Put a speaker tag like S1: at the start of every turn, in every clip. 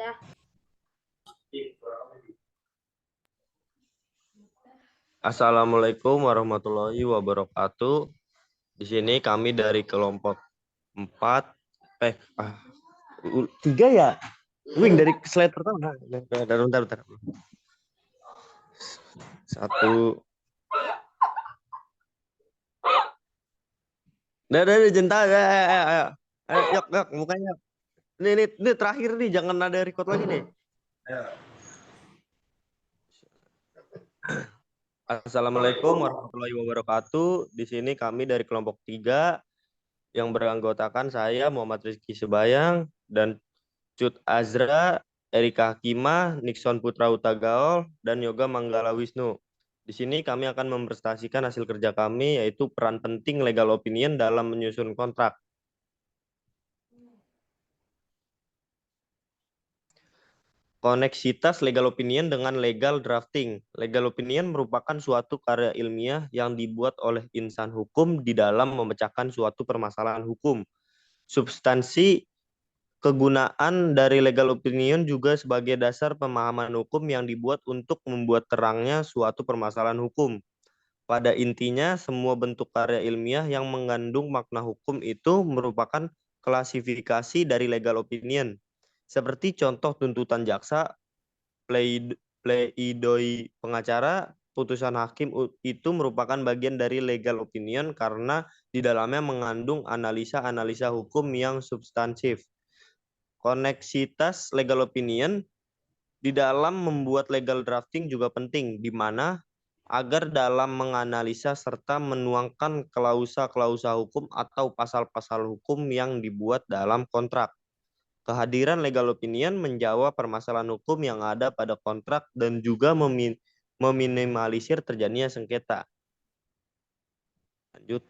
S1: Dah.
S2: Assalamualaikum warahmatullahi wabarakatuh. Di sini kami dari kelompok 4 3 ya. Wing dari slide pertama. Bentar. Satu. Dari jenta. Ayo, yuk, mukanya. Ini terakhir nih, jangan ada record lagi nih. Assalamualaikum warahmatullahi wabarakatuh. Di sini kami dari kelompok 3 yang beranggotakan saya Muhammad Rizky Sebayang dan Cut Azra, Erika Hakimah, Nixon Putra Utagaol, dan Yoga Manggala Wisnu. Di sini kami akan mempresentasikan hasil kerja kami, yaitu peran penting legal opinion dalam menyusun kontrak. Koneksitas legal opinion dengan legal drafting. Legal opinion merupakan suatu karya ilmiah yang dibuat oleh insan hukum di dalam memecahkan suatu permasalahan hukum. Substansi kegunaan dari legal opinion juga sebagai dasar pemahaman hukum yang dibuat untuk membuat terangnya suatu permasalahan hukum. Pada intinya, semua bentuk karya ilmiah yang mengandung makna hukum itu merupakan klasifikasi dari legal opinion. Seperti contoh tuntutan jaksa, pleidoy pengacara, putusan hakim itu merupakan bagian dari legal opinion karena di dalamnya mengandung analisa-analisa hukum yang substansif. Koneksitas legal opinion di dalam membuat legal drafting juga penting, di mana agar dalam menganalisa serta menuangkan klausa-klausa hukum atau pasal-pasal hukum yang dibuat dalam kontrak. Kehadiran legal opinion menjawab permasalahan hukum yang ada pada kontrak dan juga meminimalisir terjadinya sengketa. Lanjut.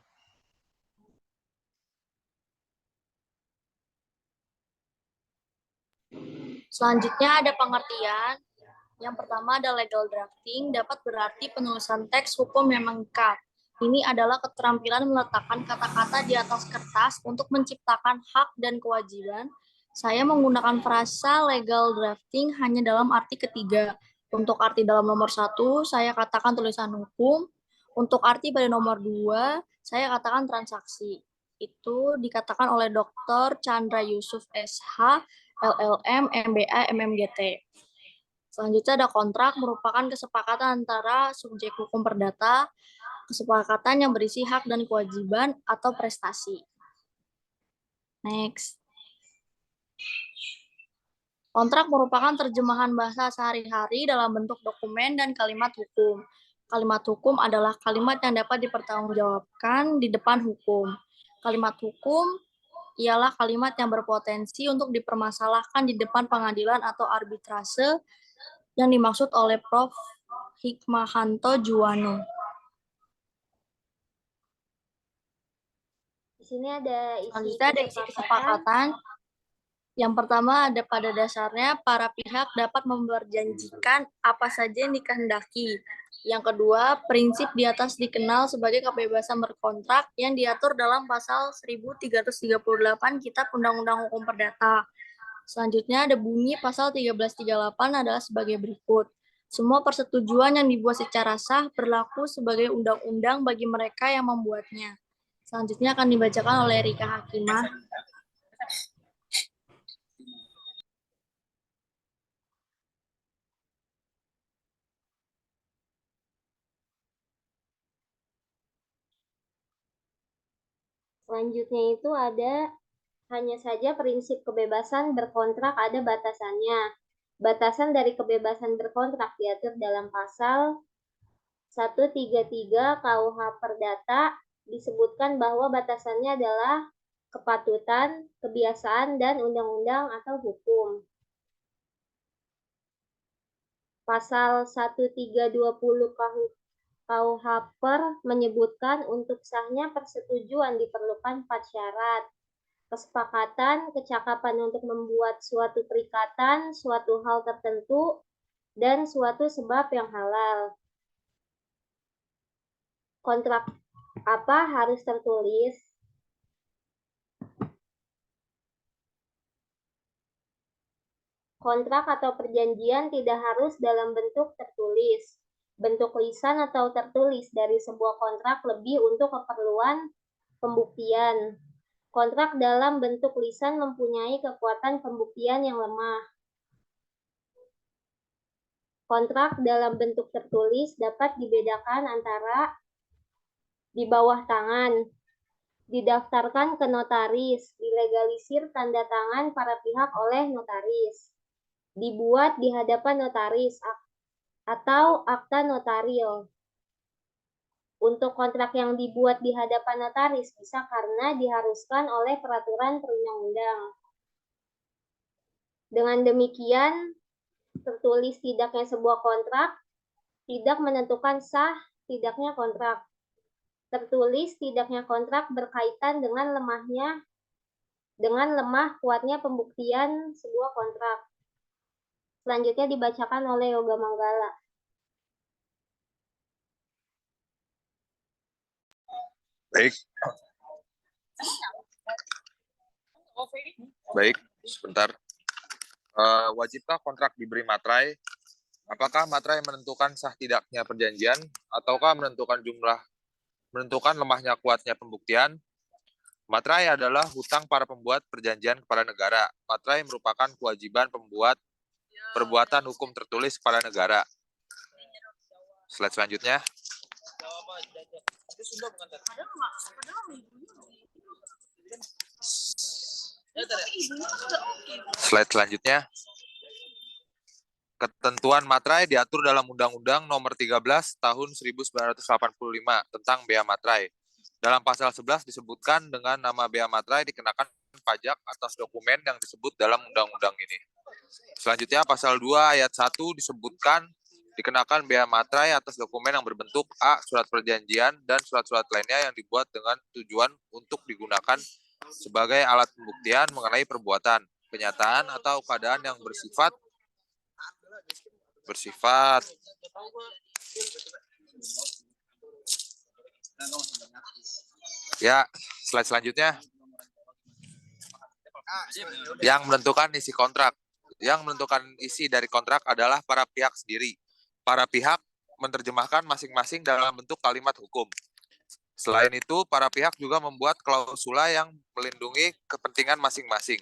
S1: Selanjutnya ada pengertian. Yang pertama ada legal drafting, dapat berarti penulisan teks hukum yang lengkap. Ini adalah keterampilan meletakkan kata-kata di atas kertas untuk menciptakan hak dan kewajiban. Saya menggunakan frasa legal drafting hanya dalam arti ketiga. Untuk arti dalam nomor 1, saya katakan tulisan hukum. Untuk arti pada nomor 2, saya katakan transaksi. Itu dikatakan oleh Dr. Chandra Yusuf SH, LLM, MBA, MMGT. Selanjutnya ada kontrak, merupakan kesepakatan antara subjek hukum perdata, kesepakatan yang berisi hak dan kewajiban atau prestasi. Next. Kontrak merupakan terjemahan bahasa sehari-hari dalam bentuk dokumen dan kalimat hukum. Kalimat hukum adalah kalimat yang dapat dipertanggungjawabkan di depan hukum. Kalimat hukum ialah kalimat yang berpotensi untuk dipermasalahkan di depan pengadilan atau arbitrase yang dimaksud oleh Prof. Hikmahanto Juwana.
S3: Di sini ada
S1: isi kesepakatan. Yang pertama ada pada dasarnya para pihak dapat memperjanjikan apa saja yang dikehendaki. Yang kedua, prinsip di atas dikenal sebagai kebebasan berkontrak yang diatur dalam pasal 1338 Kitab Undang-Undang Hukum Perdata. Selanjutnya ada bunyi pasal 1338 adalah sebagai berikut. Semua persetujuan yang dibuat secara sah berlaku sebagai undang-undang bagi mereka yang membuatnya. Selanjutnya akan dibacakan oleh Erika Hakimah.
S3: Selanjutnya itu ada hanya saja prinsip kebebasan berkontrak ada batasannya. Batasan dari kebebasan berkontrak diatur dalam pasal 133 KUH Perdata, disebutkan bahwa batasannya adalah kepatutan, kebiasaan, dan undang-undang atau hukum. Pasal 1320 KUH Per menyebutkan untuk sahnya persetujuan diperlukan 4 syarat. Kesepakatan, kecakapan untuk membuat suatu perikatan, suatu hal tertentu, dan suatu sebab yang halal. Kontrak apa harus tertulis? Kontrak atau perjanjian tidak harus dalam bentuk tertulis. Bentuk lisan atau tertulis dari sebuah kontrak lebih untuk keperluan pembuktian. Kontrak dalam bentuk lisan mempunyai kekuatan pembuktian yang lemah. Kontrak dalam bentuk tertulis dapat dibedakan antara di bawah tangan, didaftarkan ke notaris, dilegalisir tanda tangan para pihak oleh notaris, dibuat di hadapan notaris, atau akta notario. Untuk kontrak yang dibuat di hadapan notaris bisa karena diharuskan oleh peraturan perundang-undang. Dengan demikian, tertulis tidaknya sebuah kontrak tidak menentukan sah tidaknya kontrak. Tertulis tidaknya kontrak berkaitan dengan lemah kuatnya pembuktian sebuah kontrak. Selanjutnya dibacakan oleh Yoga Manggala.
S4: Baik. Baik, sebentar. Wajibkah kontrak diberi materai? Apakah materai menentukan sah tidaknya perjanjian, ataukah menentukan lemahnya kuatnya pembuktian? Materai adalah hutang para pembuat perjanjian kepada negara. Materai merupakan kewajiban pembuat perbuatan hukum tertulis kepada negara. Slide selanjutnya. Slide selanjutnya. Ketentuan materai diatur dalam Undang-Undang Nomor 13 Tahun 1985 tentang bea materai. Dalam pasal 11 disebutkan dengan nama bea materai dikenakan pajak atas dokumen yang disebut dalam undang-undang ini. Selanjutnya pasal 2 ayat 1 disebutkan dikenakan bea materai atas dokumen yang berbentuk A. Surat perjanjian dan surat-surat lainnya yang dibuat dengan tujuan untuk digunakan sebagai alat pembuktian mengenai perbuatan, kenyataan atau keadaan yang bersifat ya, slide selanjutnya. Yang menentukan isi kontrak. Yang menentukan isi dari kontrak adalah para pihak sendiri. Para pihak menerjemahkan masing-masing dalam bentuk kalimat hukum. Selain itu, para pihak juga membuat klausula yang melindungi kepentingan masing-masing.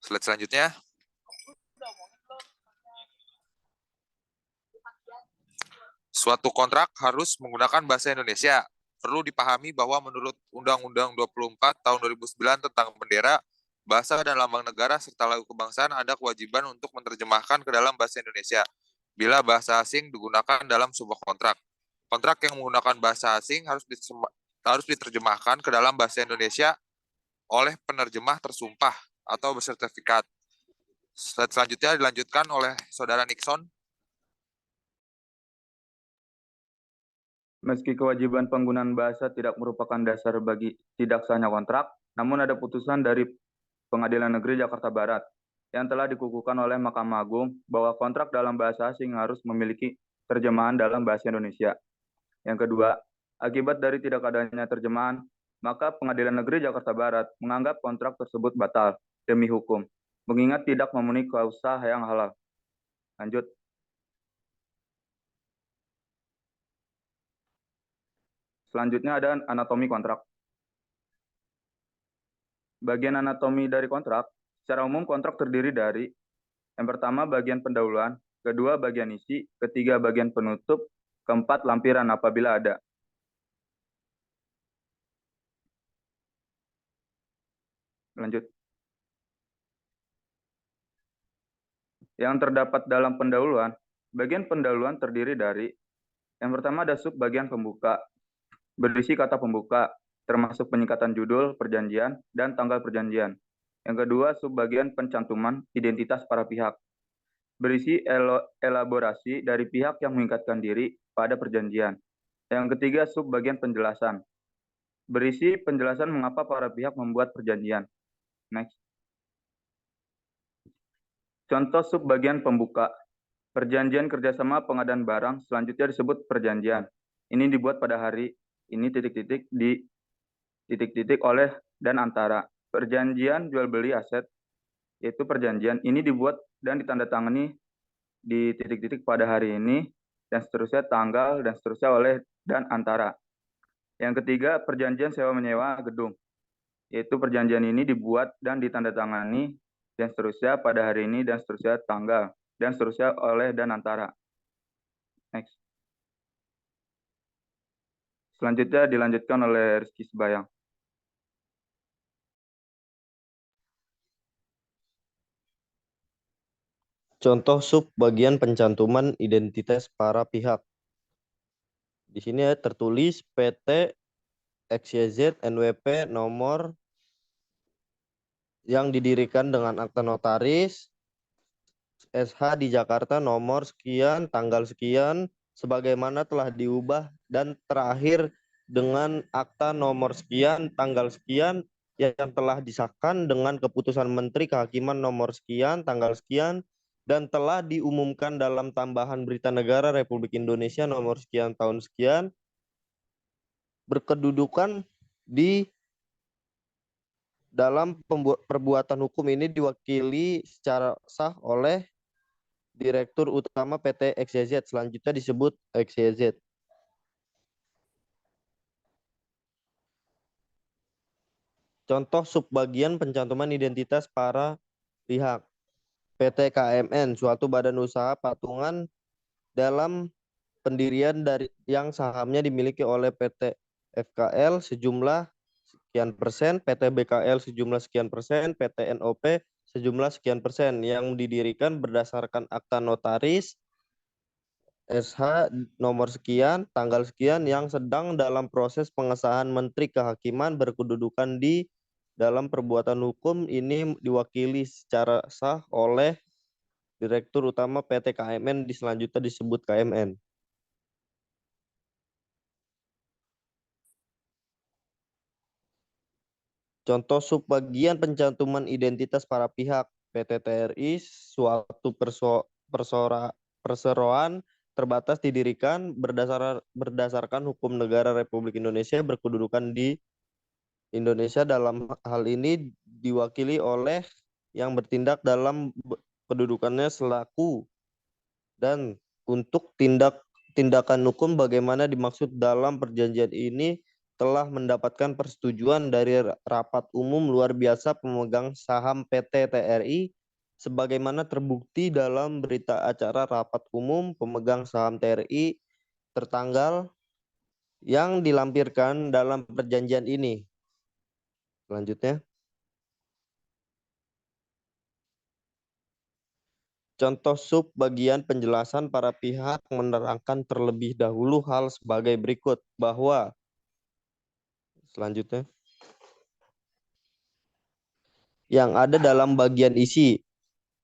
S4: Slide selanjutnya. Suatu kontrak harus menggunakan bahasa Indonesia. Perlu dipahami bahwa menurut Undang-Undang 24 tahun 2009 tentang bendera, bahasa dan lambang negara serta lagu kebangsaan ada kewajiban untuk menerjemahkan ke dalam bahasa Indonesia bila bahasa asing digunakan dalam sebuah kontrak. Kontrak yang menggunakan bahasa asing harus diterjemahkan ke dalam bahasa Indonesia oleh penerjemah tersumpah atau bersertifikat. Slide selanjutnya dilanjutkan oleh Saudara Nixon.
S5: Meski kewajiban penggunaan bahasa tidak merupakan dasar bagi tidak sahnya kontrak, namun ada putusan dari Pengadilan Negeri Jakarta Barat yang telah dikukuhkan oleh Mahkamah Agung bahwa kontrak dalam bahasa asing harus memiliki terjemahan dalam bahasa Indonesia. Yang kedua, akibat dari tidak adanya terjemahan, maka Pengadilan Negeri Jakarta Barat menganggap kontrak tersebut batal demi hukum, mengingat tidak memenuhi klausa yang halal. Lanjut. Selanjutnya ada anatomi kontrak. Bagian anatomi dari kontrak, secara umum kontrak terdiri dari yang pertama bagian pendahuluan, kedua bagian isi, ketiga bagian penutup, keempat lampiran apabila ada. Lanjut. Yang terdapat dalam pendahuluan, bagian pendahuluan terdiri dari yang pertama ada sub bagian pembuka, berisi kata pembuka, termasuk penyingkatan judul, perjanjian, dan tanggal perjanjian. Yang kedua, subbagian pencantuman identitas para pihak, berisi elaborasi dari pihak yang mengikatkan diri pada perjanjian. Yang ketiga, subbagian penjelasan, berisi penjelasan mengapa para pihak membuat perjanjian. Next. Contoh subbagian pembuka, perjanjian kerjasama pengadaan barang, selanjutnya disebut perjanjian. Ini dibuat pada hari ini titik-titik di titik-titik oleh dan antara perjanjian jual beli aset yaitu perjanjian ini dibuat dan ditandatangani di titik-titik pada hari ini, dan seterusnya tanggal, dan seterusnya oleh dan antara. Yang ketiga, perjanjian sewa-menyewa gedung, yaitu perjanjian ini dibuat dan ditandatangani, dan seterusnya pada hari ini, dan seterusnya tanggal, dan seterusnya oleh dan antara. Next. Selanjutnya dilanjutkan oleh Rizky Sebayang.
S2: Contoh sub bagian pencantuman identitas para pihak. Di sini tertulis PT XYZ NWP nomor yang didirikan dengan akta notaris SH di Jakarta nomor sekian, tanggal sekian, sebagaimana telah diubah dan terakhir dengan akta nomor sekian, tanggal sekian, yang telah disahkan dengan keputusan Menteri Kehakiman nomor sekian, tanggal sekian, dan telah diumumkan dalam tambahan Berita Negara Republik Indonesia nomor sekian tahun sekian, berkedudukan di dalam perbuatan hukum ini diwakili secara sah oleh Direktur Utama PT XYZ, selanjutnya disebut XYZ. Contoh subbagian pencantuman identitas para pihak. PT KMN, suatu badan usaha patungan dalam pendirian dari yang sahamnya dimiliki oleh PT FKL sejumlah sekian persen, PT BKL sejumlah sekian persen, PT NOP sejumlah sekian persen, yang didirikan berdasarkan akta notaris SH nomor sekian, tanggal sekian, yang sedang dalam proses pengesahan Menteri Kehakiman, berkedudukan di dalam perbuatan hukum ini diwakili secara sah oleh Direktur Utama PT KMN, selanjutnya disebut KMN. Contoh subbagian pencantuman identitas para pihak. PT TRI, suatu perseroan terbatas didirikan berdasarkan hukum negara Republik Indonesia, berkedudukan di Indonesia, dalam hal ini diwakili oleh yang bertindak dalam kedudukannya selaku dan untuk tindakan hukum bagaimana dimaksud dalam perjanjian ini telah mendapatkan persetujuan dari rapat umum luar biasa pemegang saham PT TRI sebagaimana terbukti dalam berita acara rapat umum pemegang saham TRI tertanggal yang dilampirkan dalam perjanjian ini. Selanjutnya. Contoh sub bagian penjelasan para pihak menerangkan terlebih dahulu hal sebagai berikut, bahwa selanjutnya yang ada dalam bagian isi.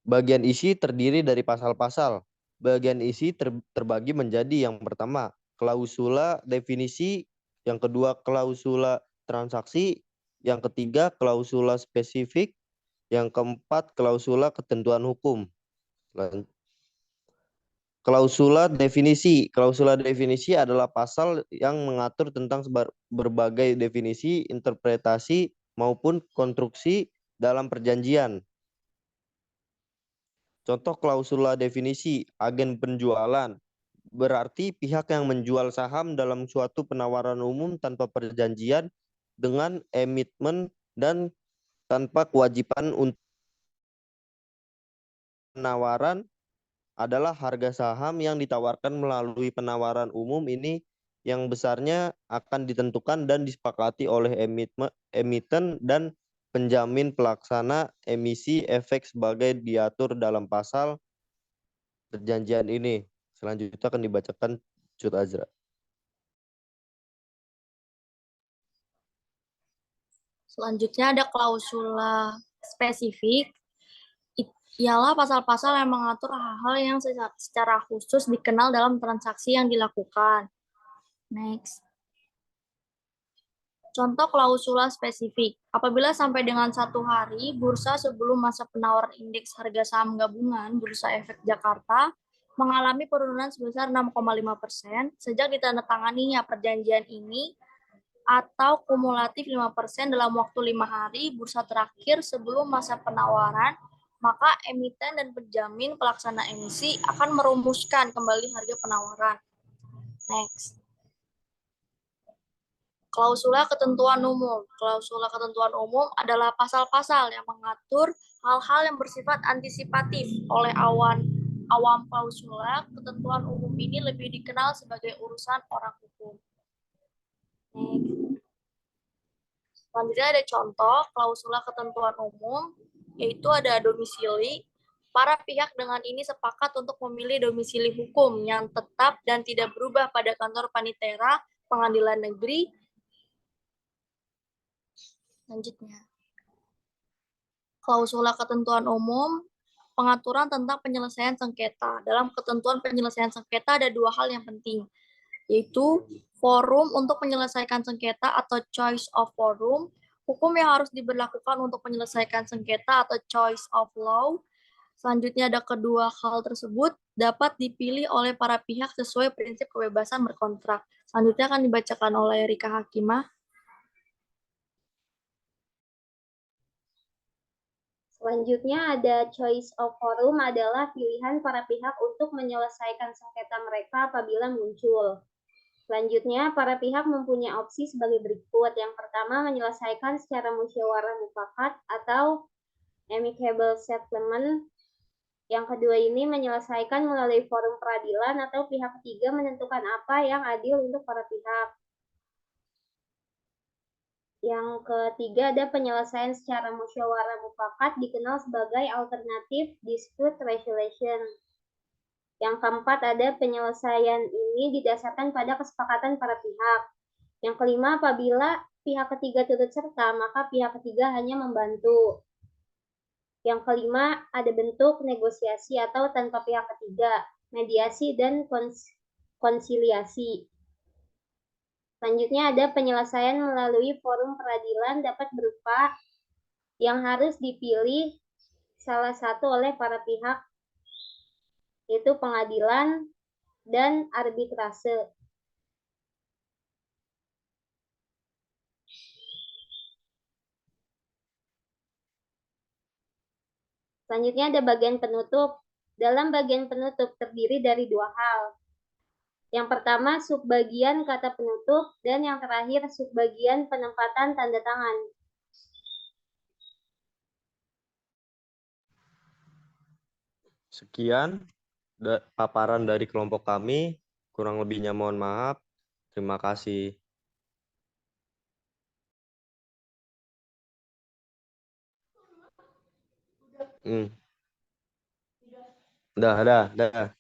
S2: Bagian isi terdiri dari pasal-pasal. Bagian isi terbagi menjadi yang pertama, klausula definisi, yang kedua klausula transaksi, yang ketiga klausula spesifik, yang keempat klausula ketentuan hukum. Klausula definisi. Klausula definisi adalah pasal yang mengatur tentang berbagai definisi, interpretasi, maupun konstruksi dalam perjanjian. Contoh klausula definisi, agen penjualan. Berarti pihak yang menjual saham dalam suatu penawaran umum tanpa perjanjian dengan emitmen dan tanpa kewajiban untuk penawaran adalah harga saham yang ditawarkan melalui penawaran umum ini yang besarnya akan ditentukan dan disepakati oleh emiten dan penjamin pelaksana emisi efek sebagai diatur dalam pasal perjanjian ini. Selanjutnya akan dibacakan Cut Azra.
S1: Selanjutnya ada klausula spesifik. Ialah pasal-pasal yang mengatur hal-hal yang secara khusus dikenal dalam transaksi yang dilakukan. Next. Contoh klausula spesifik. Apabila sampai dengan 1 hari bursa sebelum masa penawaran indeks harga saham gabungan Bursa Efek Jakarta mengalami penurunan sebesar 6,5% sejak ditandatanganinya perjanjian ini, atau kumulatif 5% dalam waktu 5 hari bursa terakhir sebelum masa penawaran maka emiten dan penjamin pelaksana emisi akan merumuskan kembali harga penawaran. Next. Klausula ketentuan umum. Klausula ketentuan umum adalah pasal-pasal yang mengatur hal-hal yang bersifat antisipatif. Oleh awam klausula ketentuan umum ini lebih dikenal sebagai urusan orang hukum. Next. Selanjutnya ada contoh klausula ketentuan umum, yaitu ada domisili. Para pihak dengan ini sepakat untuk memilih domisili hukum yang tetap dan tidak berubah pada kantor panitera, pengadilan negeri. Selanjutnya, klausula ketentuan umum, pengaturan tentang penyelesaian sengketa. Dalam ketentuan penyelesaian sengketa ada dua hal yang penting, yaitu forum untuk menyelesaikan sengketa atau choice of forum, hukum yang harus diberlakukan untuk menyelesaikan sengketa atau choice of law. Selanjutnya ada kedua hal tersebut dapat dipilih oleh para pihak sesuai prinsip kebebasan berkontrak. Selanjutnya akan dibacakan oleh Rika Hakimah.
S3: Selanjutnya ada choice of forum adalah pilihan para pihak untuk menyelesaikan sengketa mereka apabila muncul. Selanjutnya, para pihak mempunyai opsi sebagai berikut. Yang pertama, menyelesaikan secara musyawarah mufakat atau amicable settlement. Yang kedua ini menyelesaikan melalui forum peradilan atau pihak ketiga menentukan apa yang adil untuk para pihak. Yang ketiga ada penyelesaian secara musyawarah mufakat dikenal sebagai alternative dispute resolution. Yang keempat ada penyelesaian ini didasarkan pada kesepakatan para pihak. Yang kelima apabila pihak ketiga turut serta maka pihak ketiga hanya membantu. Yang kelima ada bentuk negosiasi atau tanpa pihak ketiga, mediasi dan konsiliasi. Selanjutnya ada penyelesaian melalui forum peradilan dapat berupa yang harus dipilih salah satu oleh para pihak, yaitu pengadilan dan arbitrase. Selanjutnya ada bagian penutup. Dalam bagian penutup terdiri dari dua hal. Yang pertama subbagian kata penutup dan yang terakhir subbagian penempatan tanda tangan.
S2: Sekian paparan dari kelompok kami. Kurang lebihnya mohon maaf. Terima kasih. Dah.